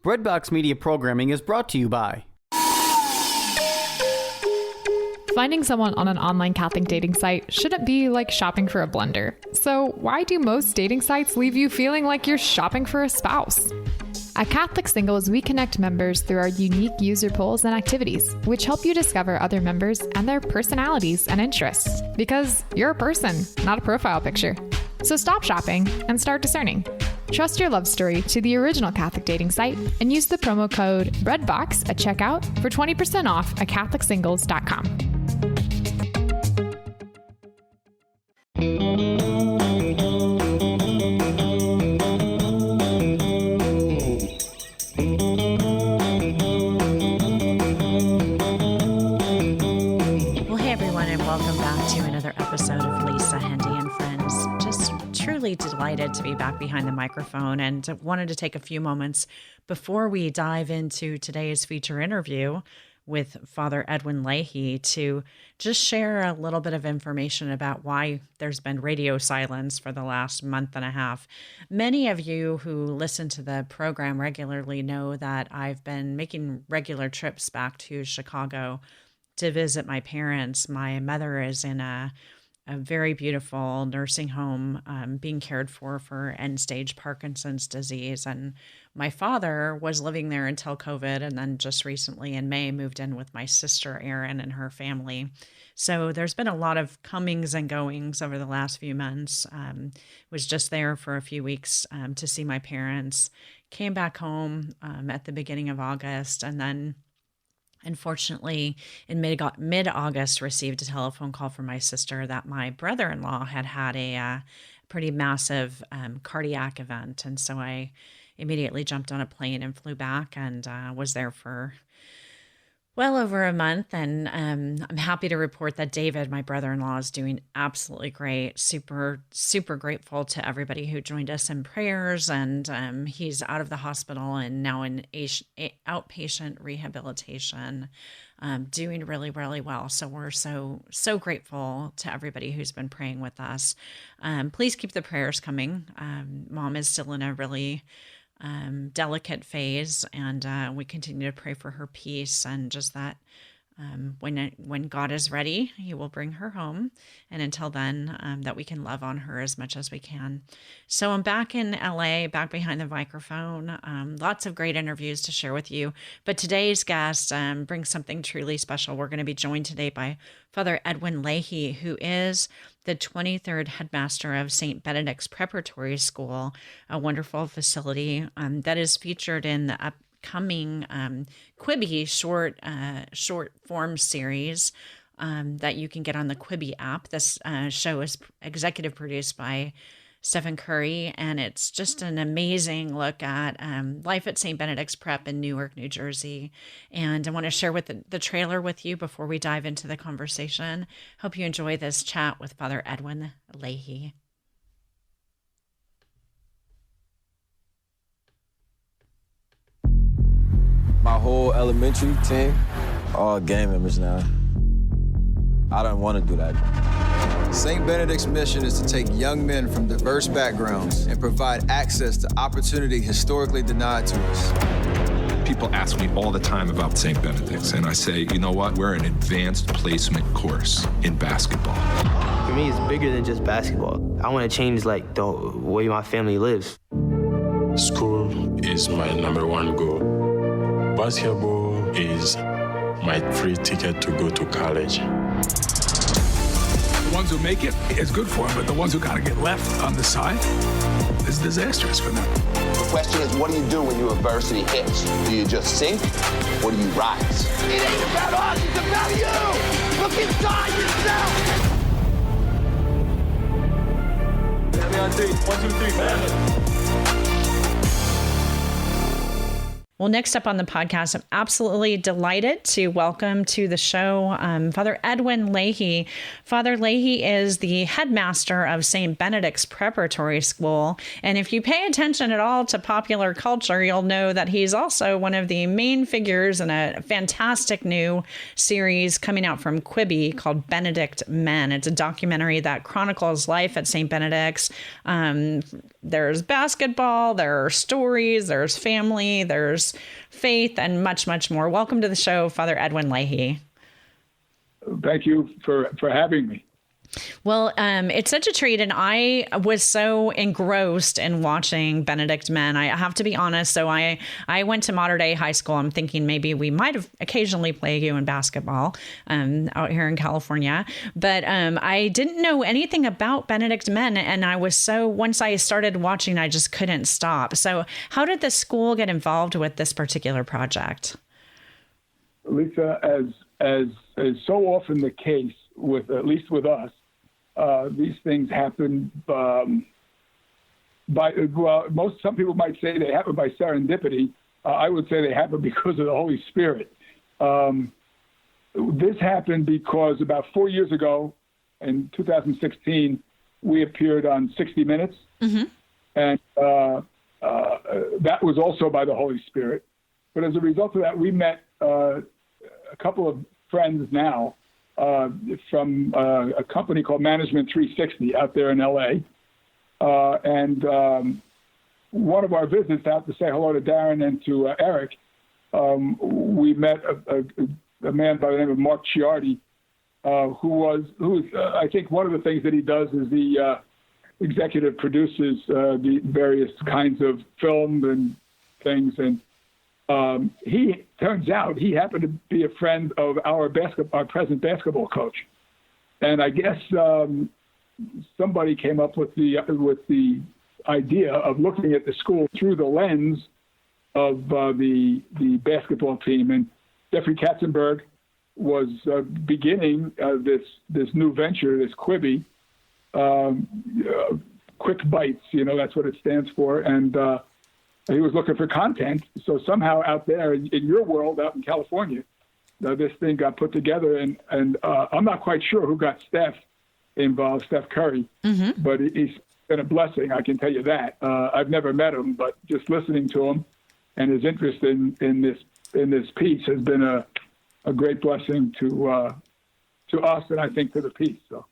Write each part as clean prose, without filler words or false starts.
Breadbox Media programming is brought to you by... Finding someone on an online Catholic dating site shouldn't be like shopping for a blender. So why do most dating sites leave you feeling like you're shopping for a spouse? At Catholic Singles, we connect members through our unique user polls and activities, which help you discover other members and their personalities and interests. Because you're a person, not a profile picture. So stop shopping and start discerning. Trust your love story to the original Catholic dating site and use the promo code BREADBOX at checkout for 20% off at CatholicSingles.com. Delighted to be back behind the microphone and wanted to take a few moments before we dive into today's feature interview with Father Edwin Leahy to just share a little bit of information about why there's been radio silence for the last month and a half. Many of you who listen to the program regularly know that I've been making regular trips back to Chicago to visit my parents. My mother is in a very beautiful nursing home being cared for end-stage Parkinson's disease. And my father was living there until COVID, and then just recently in May moved in with my sister, Erin, and her family. So there's been a lot of comings and goings over the last few months. Was just there for a few weeks to see my parents. Came back home at the beginning of August, and then unfortunately, in mid-August, received a telephone call from my sister that my brother-in-law had a pretty massive cardiac event. And so I immediately jumped on a plane and flew back and was there for well over a month. And I'm happy to report that David, my brother-in-law, is doing absolutely great. Super, super grateful to everybody who joined us in prayers. And he's out of the hospital and now in outpatient rehabilitation, doing really, really well. So we're so grateful to everybody who's been praying with us. Please keep the prayers coming. Mom is still in a really delicate phase, and we continue to pray for her peace and just that when God is ready, He will bring her home, and until then, that we can love on her as much as we can. So I'm back in LA, back behind the microphone. Lots of great interviews to share with you, but today's guest brings something truly special. We're going to be joined today by Father Edwin Leahy, who is the 23rd headmaster of St. Benedict's Preparatory School, a wonderful facility that is featured in the upcoming Quibi short form series that you can get on the Quibi app. This show is executive produced by Stephen Curry, and it's just an amazing look at life at St. Benedict's Prep in Newark, New Jersey. And I want to share with the trailer with you before we dive into the conversation. Hope you enjoy this chat with Father Edwin Leahy. My whole elementary team, all gang members now. I don't want to do that. St. Benedict's mission is to take young men from diverse backgrounds and provide access to opportunity historically denied to us. People ask me all the time about St. Benedict's, and I say, you know what? We're an advanced placement course in basketball. For me, it's bigger than just basketball. I want to change, like, the way my family lives. School is my number one goal. Basketball is my free ticket to go to college. The ones who make it is good for them, but the ones who kind of get left on the side is disastrous for them. The question is, what do you do when your adversity hits? Do you just sink, or do you rise? It ain't about us, it's about you! Look inside yourself! Let me on three. 1, 2, 3, man. Well, next up on the podcast, I'm absolutely delighted to welcome to the show Father Edwin Leahy. Father Leahy is the headmaster of St. Benedict's Preparatory School. And if you pay attention at all to popular culture, you'll know that he's also one of the main figures in a fantastic new series coming out from Quibi called Benedict Men. It's a documentary that chronicles life at St. Benedict's. There's basketball, there are stories, there's family, there's daughter's faith, and much, much more. Welcome to the show, Father Edwin Leahy. Thank you for having me. Well, it's such a treat, and I was so engrossed in watching Benedict Men. I have to be honest. So I went to Mater Dei High School. I'm thinking maybe we might have occasionally played you in basketball out here in California, but I didn't know anything about Benedict Men, and once I started watching, I just couldn't stop. So how did the school get involved with this particular project? Lisa, as is so often the case, at least with us, these things happen some people might say they happen by serendipity. I would say they happen because of the Holy Spirit. This happened because about 4 years ago, in 2016, we appeared on 60 Minutes, and that was also by the Holy Spirit. But as a result of that, we met a couple of friends now from a company called Management 360 out there in LA. And one of our visits out to say hello to Darren and to Eric, we met a man by the name of Mark Ciardi, who's I think one of the things that he does is the executive produces the various kinds of film and things. And he turns out he happened to be a friend of our present basketball coach, and I guess somebody came up with the idea of looking at the school through the lens of the basketball team. And Jeffrey Katzenberg was beginning this new venture, this Quibi, Quick Bites. That's what it stands for, and he was looking for content. So somehow out there in your world, out in California, this thing got put together. And I'm not quite sure who got Steph involved, Steph Curry, but he's been a blessing, I can tell you that. I've never met him, but just listening to him and his interest in this piece has been a great blessing to us, and I think to the piece. So.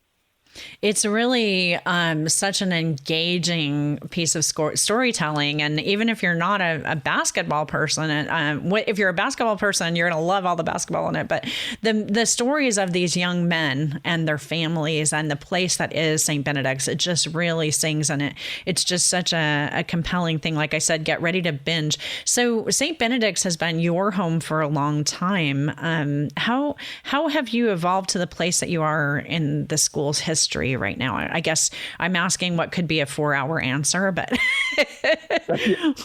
It's really such an engaging piece of storytelling. And even if you're not a basketball person, if you're a basketball person, you're going to love all the basketball in it. But the stories of these young men and their families and the place that is St. Benedict's, it just really sings. And it's just such a compelling thing. Like I said, get ready to binge. So St. Benedict's has been your home for a long time. How have you evolved to the place that you are in the school's history right now? I guess I'm asking what could be a 4-hour answer, but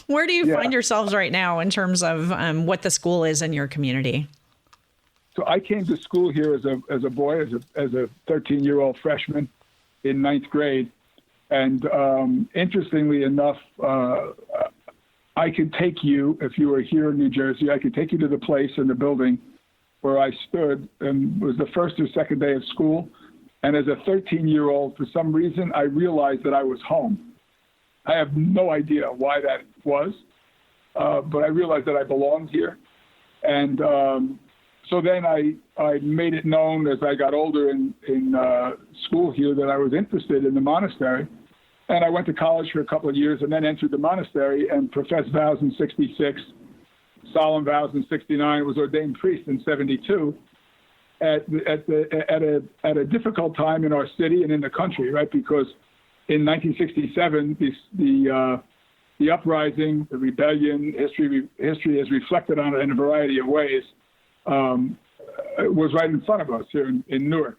where do you find yourselves right now in terms of what the school is in your community? So I came to school here as a boy, as a 13-year-old freshman in 9th grade. And interestingly enough, I could take you, if you were here in New Jersey, I could take you to the place in the building where I stood, and it was the first or second day of school. And as a 13-year-old, for some reason, I realized that I was home. I have no idea why that was, but I realized that I belonged here. And so then I made it known as I got older in school here that I was interested in the monastery. And I went to college for a couple of years and then entered the monastery and professed vows in 66, solemn vows in 69, was ordained priest in 72. At a difficult time in our city and in the country, right? Because in 1967, the uprising, the rebellion, history has reflected on it in a variety of ways, was right in front of us here in Newark.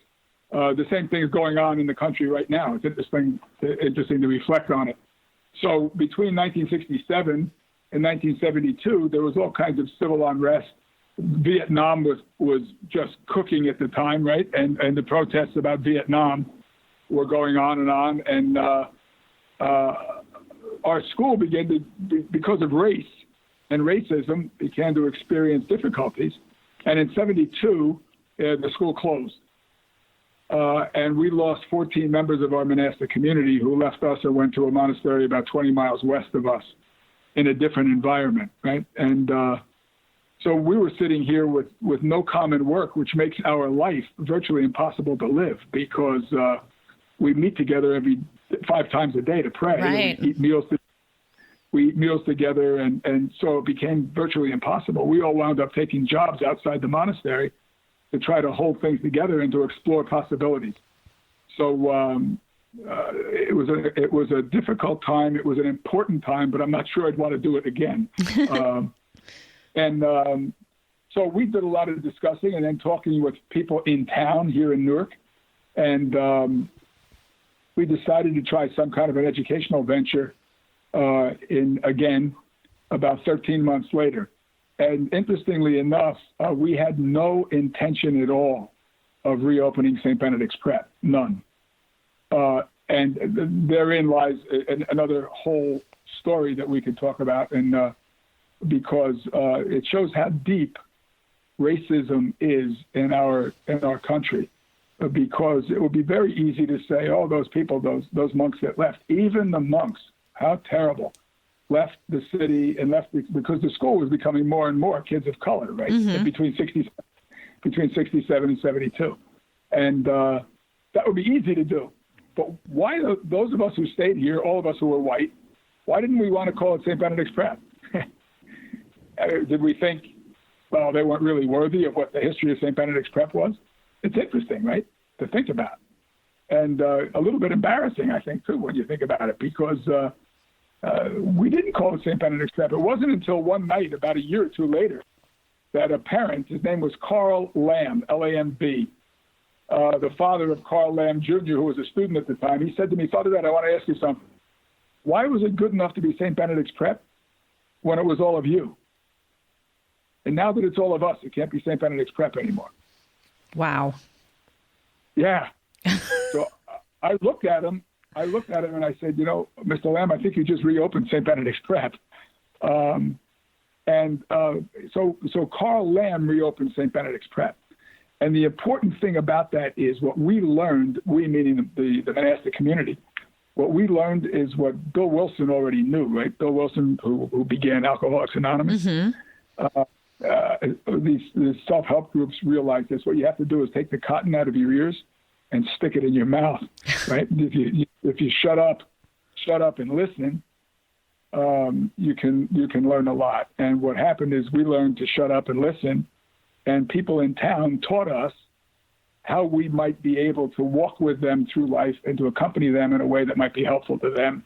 The same thing is going on in the country right now. It's interesting to reflect on it. So between 1967 and 1972, there was all kinds of civil unrest. Vietnam was just cooking at the time, right? And the protests about Vietnam were going on. And our school began to, because of race and racism, began to experience difficulties. And in 72, the school closed. And we lost 14 members of our monastic community who left us and went to a monastery about 20 miles west of us in a different environment, right? And so we were sitting here with no common work, which makes our life virtually impossible to live because we meet together 5 times a day to pray, right. and eat meals. we eat meals together, and so it became virtually impossible. We all wound up taking jobs outside the monastery to try to hold things together and to explore possibilities. So it was a difficult time. It was an important time, but I'm not sure I'd want to do it again. So we did a lot of discussing and then talking with people in town here in Newark, and we decided to try some kind of an educational venture about 13 months later. And interestingly enough, we had no intention at all of reopening St. Benedict's Prep, none. And therein lies another whole story that we could talk about, and because it shows how deep racism is in our country. Because it would be very easy to say, oh, those people, those monks that left, even the monks, how terrible, left the city and left because the school was becoming more and more kids of color, right? Mm-hmm. Between 67 and 72. And that would be easy to do. But why those of us who stayed here, all of us who were white, why didn't we want to call it St. Benedict's Prep? Did we think, well, they weren't really worthy of what the history of St. Benedict's Prep was? It's interesting, right, to think about. And a little bit embarrassing, I think, too, when you think about it, because we didn't call it St. Benedict's Prep. It wasn't until one night, about a year or two later, that a parent, his name was Carl Lamb, L-A-M-B, the father of Carl Lamb Jr., who was a student at the time, he said to me, Father Dad, I want to ask you something. Why was it good enough to be St. Benedict's Prep when it was all of you? And now that it's all of us, it can't be St. Benedict's Prep anymore. Wow. Yeah. So I looked at him and I said, Mr. Lamb, I think you just reopened St. Benedict's Prep. So Carl Lamb reopened St. Benedict's Prep. And the important thing about that is what we learned, we meaning the monastic community, what we learned is what Bill Wilson already knew, right? Bill Wilson, who began Alcoholics Anonymous. Mm-hmm. These self-help groups realize this. What you have to do is take the cotton out of your ears and stick it in your mouth, right? If you shut up and listen, you can learn a lot. And what happened is we learned to shut up and listen, and people in town taught us how we might be able to walk with them through life and to accompany them in a way that might be helpful to them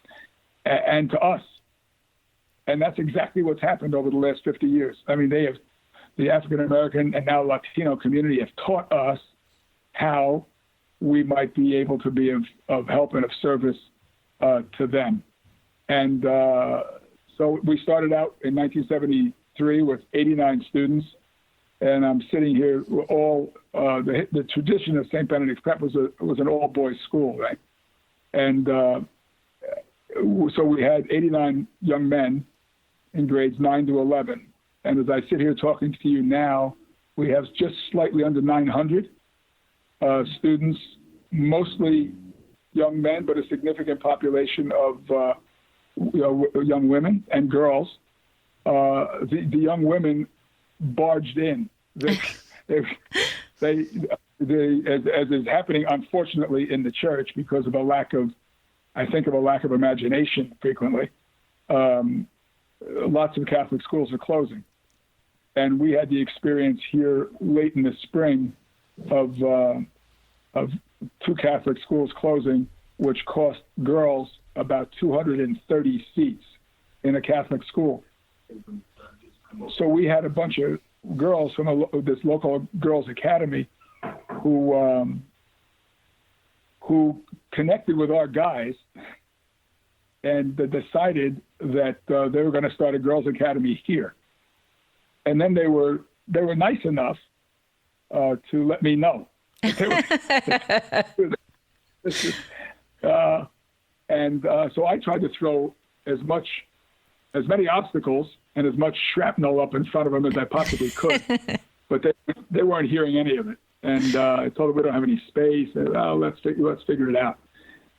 and to us. And that's exactly what's happened over the last 50 years. I mean, the African-American and now Latino community have taught us how we might be able to be of help and of service to them. And so we started out in 1973 with 89 students. And I'm sitting here, the tradition of St. Benedict's Prep was an all-boys school, right? And so we had 89 young men in grades 9 to 11. And as I sit here talking to you now, we have just slightly under 900 students, mostly young men, but a significant population of young women and girls. The young women barged in. They as is happening, unfortunately, in the church because of a lack of imagination frequently. Lots of Catholic schools are closing. And we had the experience here late in the spring of 2 Catholic schools closing, which cost girls about 230 seats in a Catholic school. So we had a bunch of girls from this local girls' academy who connected with our guys and decided that they were going to start a girls' academy here. And then they were nice enough to let me know. So I tried to throw as many obstacles and as much shrapnel up in front of them as I possibly could. But they weren't hearing any of it. And I told them we don't have any space. And, let's figure it out.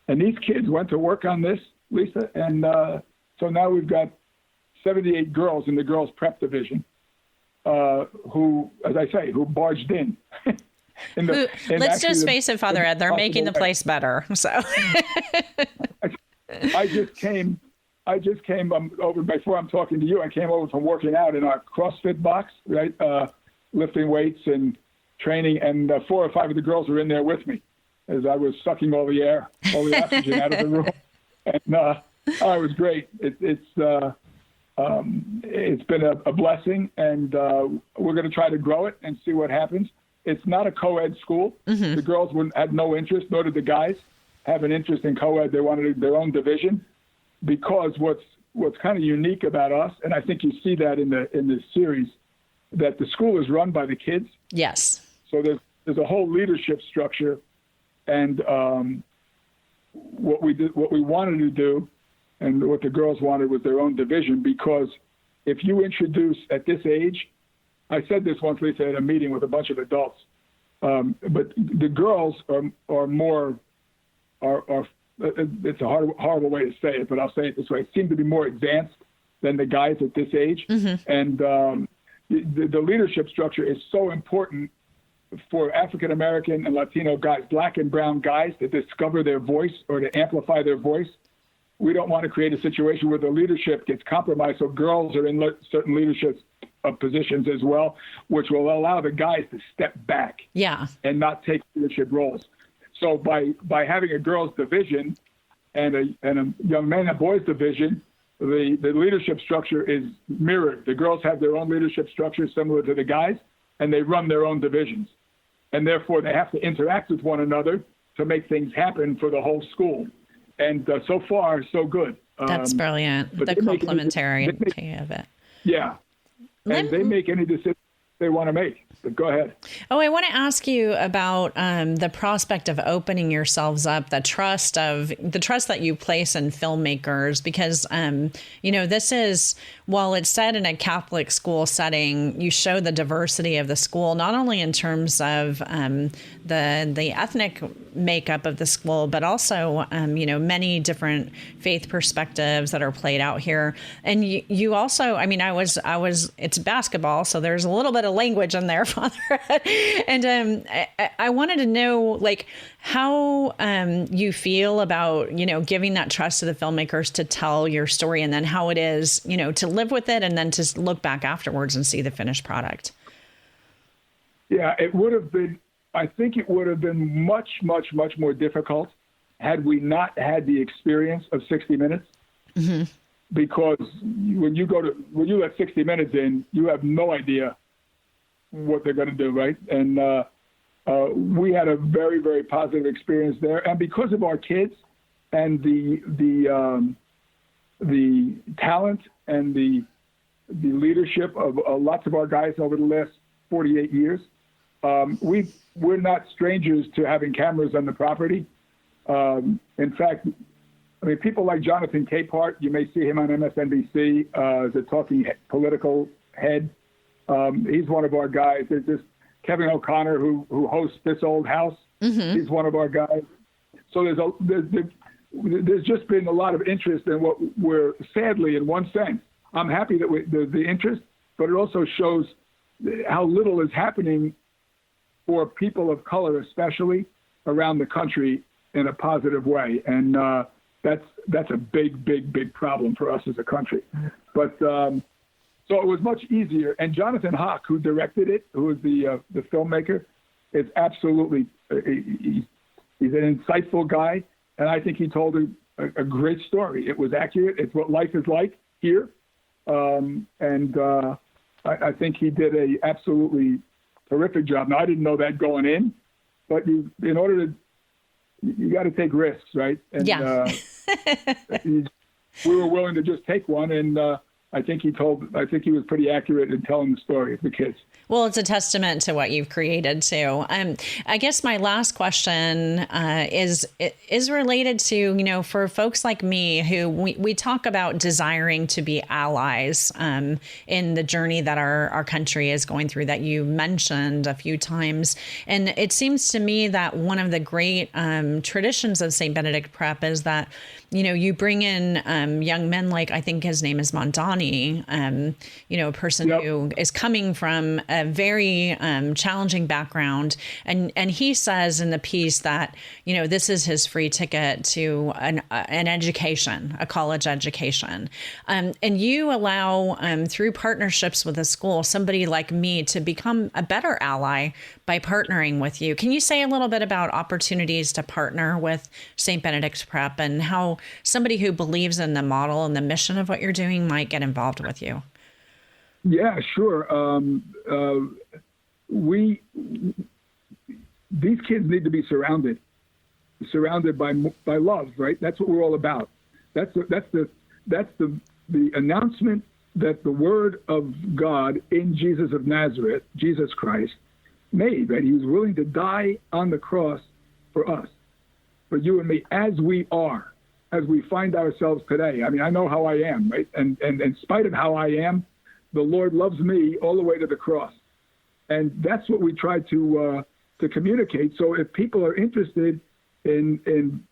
And these kids went to work on this, Lisa. And so now we've got 78 girls in the girls' prep division who, as I say, who barged in. Let's just face it, Father Ed, they're making the place better. So I just came I just came over, before I'm talking to you, I came over from working out in our CrossFit box, right? Lifting weights and training, and 4 or 5 of the girls were in there with me as I was sucking all the air, all the oxygen out of the room. And it was great. It's been a blessing, and we're going to try to grow it and see what happens. It's not a co-ed school. The girls had no interest, nor did the guys have an interest in co-ed. They wanted their own division, because what's kind of unique about us, and I think you see that in this series, that the school is run by the kids. Yes. So there's a whole leadership structure, and what we wanted to do, and what the girls wanted was their own division, because if you introduce at this age, I said this once, Lisa, at a meeting with a bunch of adults, but the girls are more, it's a horrible way to say it, but I'll say it this way, seem to be more advanced than the guys at this age. And the leadership structure is so important for African-American and Latino guys, black and brown guys, to discover their voice or to amplify their voice. We don't want to create a situation where the leadership gets compromised, so girls are in certain leadership positions as well, which will allow the guys to step back and not take leadership roles. So by having a girls division and a young men and boys division, the leadership structure is mirrored. The girls have their own leadership structure similar to the guys, and they run their own divisions. And therefore, they have to interact with one another to make things happen for the whole school. And so far, so good. That's brilliant. The complementarity of it. Yeah. And they make any decisions they want to make. But go ahead. Oh, I want to ask you about the prospect of opening yourselves up, the trust that you place in filmmakers, because, this is, while it's set in a Catholic school setting, you show the diversity of the school, not only in terms of the ethnic makeup of the school, but also, many different faith perspectives that are played out here. And you also, it's basketball, so there's a little bit of language in there, Father. And I wanted to know, how you feel about, giving that trust to the filmmakers to tell your story, and then how it is, to live with it and then to look back afterwards and see the finished product. Yeah, I think it would have been much, much, much more difficult had we not had the experience of 60 Minutes. Mm-hmm. Because when you let 60 Minutes in, you have no idea what they're going to do, right? And we had a very, very positive experience there. And because of our kids and the talent and the leadership of lots of our guys over the last 48 years, we're not strangers to having cameras on the property. In fact, people like Jonathan Capehart, you may see him on MSNBC as a talking political head. He's one of our guys. There's this Kevin O'Connor who hosts This Old House. Mm-hmm. He's one of our guys. So there's just been a lot of interest in what we're, sadly, in one sense, I'm happy that there's the interest, but it also shows how little is happening for people of color, especially around the country, in a positive way. And that's a big, big, big problem for us as a country. But so it was much easier. And Jonathan Hawk, who directed it, who is the filmmaker, is absolutely he's an insightful guy, and I think he told a great story. It was accurate. It's what life is like here, and I think he did a absolutely terrific job. Now, I didn't know that going in, but you got to take risks, right? And, yeah. We were willing to just take one, and I think he was pretty accurate in telling the story of the kids. Well, it's a testament to what you've created too. I guess my last question is related to, for folks like me who we talk about desiring to be allies in the journey that our country is going through, that you mentioned a few times. And it seems to me that one of the great traditions of St. Benedict Prep is that, you bring in young men like, I think his name is Mondani, Madani, a person who is coming from a very challenging background. And he says in the piece that, this is his free ticket to an education, a college education. And you allow, through partnerships with a school, somebody like me to become a better ally by partnering with you. Can you say a little bit about opportunities to partner with St. Benedict Prep and how somebody who believes in the model and the mission of what you're doing might get involved with you? Yeah, sure. These kids need to be surrounded by love, right? That's what we're all about. That's the announcement that the Word of God in Jesus of Nazareth, Jesus Christ, made, right? He was willing to die on the cross for us, for you and me, as we are, as we find ourselves today. I mean, I know how I am, right? And in spite of how I am, the Lord loves me all the way to the cross. And that's what we try to communicate. So if people are interested in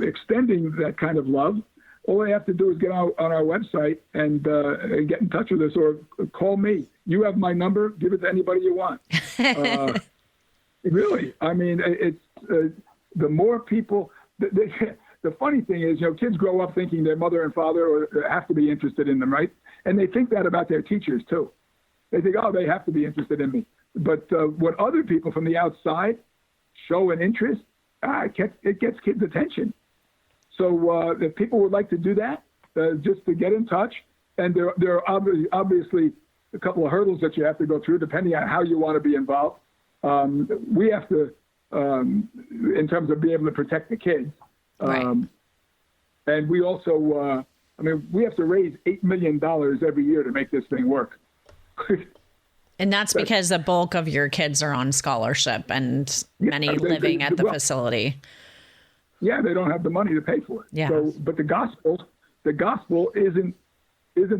extending that kind of love, all they have to do is get out on our website and get in touch with us or call me. You have my number. Give it to anybody you want. Really, I mean, it's the more people. The funny thing is, kids grow up thinking their mother and father have to be interested in them, right? And they think that about their teachers too. They think, oh, they have to be interested in me. But when other people from the outside show an interest, it gets kids' attention. So if people would like to do that, just to get in touch, and there are obviously a couple of hurdles that you have to go through depending on how you want to be involved. We have to, in terms of being able to protect the kids. Right. And we also, we have to raise $8 million every year to make this thing work. And that's because the bulk of your kids are on scholarship and many living at the facility. Yeah, they don't have the money to pay for it. Yeah. So, but the gospel isn't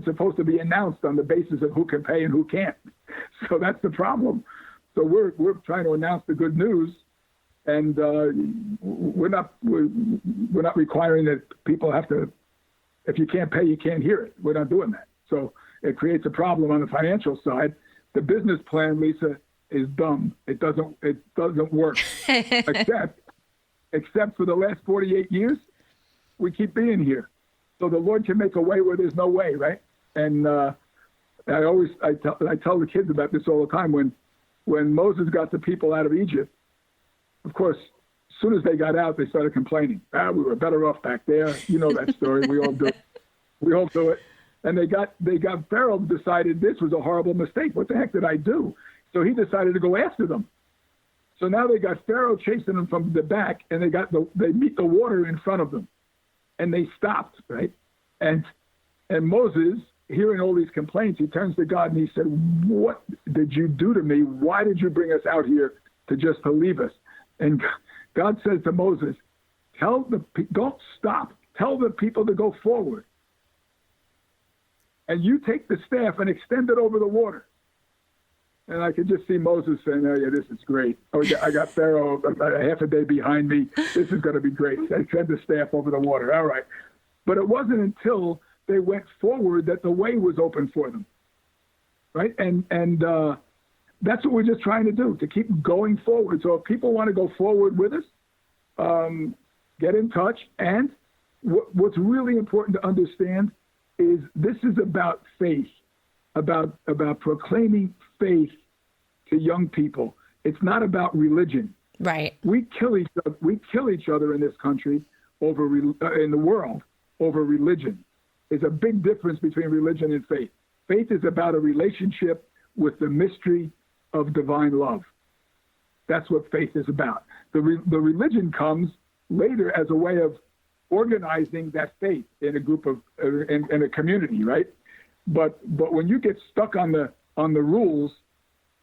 supposed to be announced on the basis of who can pay and who can't. So that's the problem. So we're trying to announce the good news, and we're not requiring that people have to. If you can't pay, you can't hear it. We're not doing that. So it creates a problem on the financial side. The business plan, Lisa, is dumb. It doesn't work. Except for the last 48 years, we keep being here. So the Lord can make a way where there's no way, right? And I tell the kids about this all the time. When Moses got the people out of Egypt, of course, as soon as they got out, they started complaining. We were better off back there. You know that story. We all do it. We all do it. And they got Pharaoh decided this was a horrible mistake. What the heck did I do? So he decided to go after them. So now they got Pharaoh chasing them from the back, and they meet the water in front of them, and they stopped, right? And Moses, hearing all these complaints, he turns to God and he said, "What did you do to me? Why did you bring us out here to leave us?" And God says to Moses, "Don't stop. Tell the people to go forward. And you take the staff and extend it over the water." And I could just see Moses saying, "Oh, yeah, this is great. Oh, I got Pharaoh about a half a day behind me. This is going to be great. I send the staff over the water. All right." But it wasn't until they went forward that the way was open for them, right? And that's what we're just trying to do, to keep going forward. So if people want to go forward with us, get in touch. And what's really important to understand is this is about faith, about proclaiming faith to young people. It's not about religion. Right. We kill each other in this country in the world over religion. There's a big difference between religion and faith. Faith is about a relationship with the mystery of divine love. That's what faith is about. The religion comes later as a way of organizing that faith in a group of in a community, right? But when you get stuck on the rules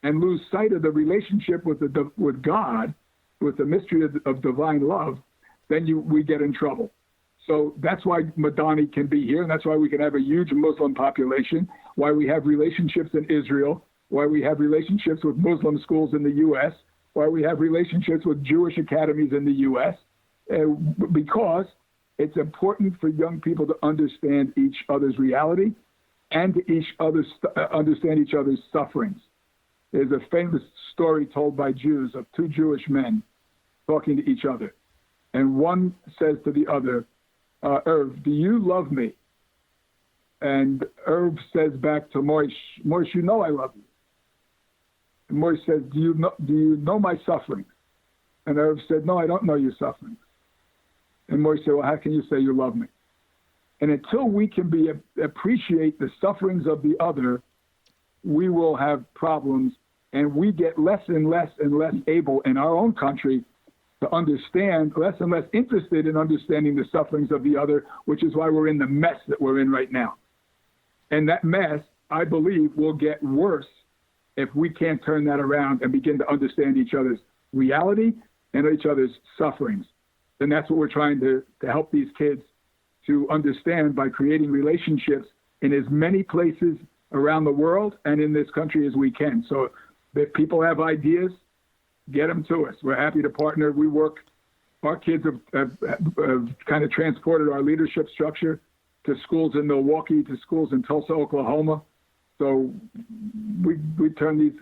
and lose sight of the relationship with God, with the mystery of divine love, then we get in trouble. So that's why Madani can be here, and that's why we can have a huge Muslim population, why we have relationships in Israel, why we have relationships with Muslim schools in the U.S., why we have relationships with Jewish academies in the U.S., because it's important for young people to understand each other's reality and to understand each other's sufferings. There's a famous story told by Jews of two Jewish men talking to each other. And one says to the other, Irv, do you love me? And Irv says back to Moish, Moish, you know I love you. And Moish says, do you know my sufferings? And Irv said, no, I don't know your sufferings. And Moish said, well, how can you say you love me? And until we can appreciate the sufferings of the other, we will have problems, and we get less and less and less able in our own country to understand, less and less interested in understanding the sufferings of the other, which is why we're in the mess that we're in right now. And that mess, I believe, will get worse if we can't turn that around and begin to understand each other's reality and each other's sufferings. And that's what we're trying to help these kids to understand by creating relationships in as many places around the world and in this country as we can. So if people have ideas, get them to us. We're happy to partner. We work, our kids have kind of transported our leadership structure to schools in Milwaukee, to schools in Tulsa, Oklahoma. So we turn these,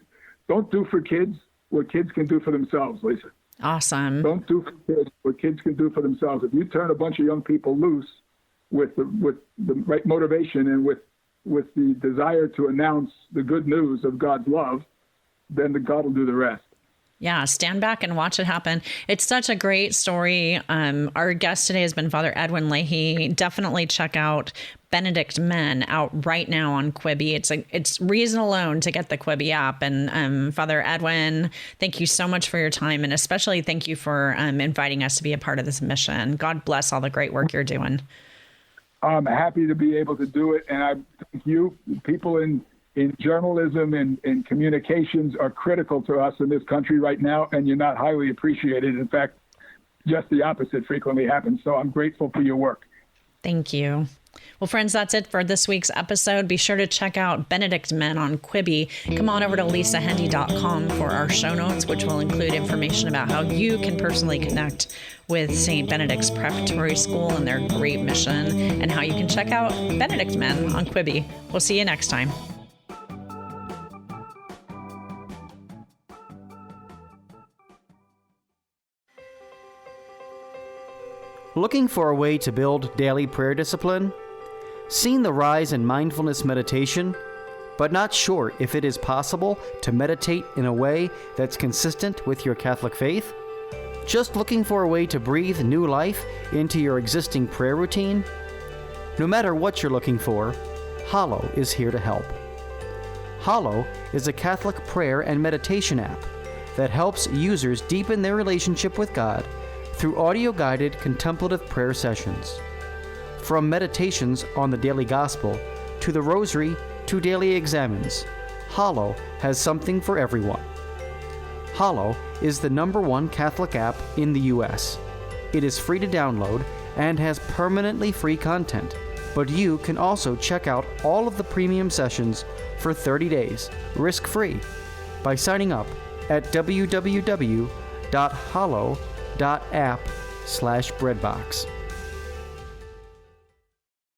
don't do for kids what kids can do for themselves, Lisa. Awesome. Don't do for kids what kids can do for themselves. If you turn a bunch of young people loose with the right motivation and with the desire to announce the good news of God's love, then God will do the rest. Yeah, stand back and watch it happen. It's such a great story. Our guest today has been Father Edwin Leahy. Definitely check out Benedict Men out right now on Quibi. It's reason alone to get the Quibi app. And Father Edwin, thank you so much for your time, and especially thank you for inviting us to be a part of this mission. God bless all the great work you're doing. I'm happy to be able to do it, and I thank you. People in journalism and communications are critical to us in this country right now, and you're not highly appreciated. In fact, just the opposite frequently happens. So I'm grateful for your work. Thank you. Well, friends, that's it for this week's episode. Be sure to check out Benedict Men on Quibi. Come on over to lisahendey.com for our show notes, which will include information about how you can personally connect with St. Benedict's Preparatory School and their great mission, and how you can check out Benedict Men on Quibi. We'll see you next time. Looking for a way to build daily prayer discipline? Seen the rise in mindfulness meditation, but not sure if it is possible to meditate in a way that's consistent with your Catholic faith? Just looking for a way to breathe new life into your existing prayer routine? No matter what you're looking for, Hallow is here to help. Hallow is a Catholic prayer and meditation app that helps users deepen their relationship with God through audio-guided contemplative prayer sessions. From meditations on the daily gospel to the rosary to daily examines, Hallow has something for everyone. Hallow is the #1 Catholic app in the U.S. It is free to download and has permanently free content, but you can also check out all of the premium sessions for 30 days, risk-free, by signing up at www.hallow.app/breadbox.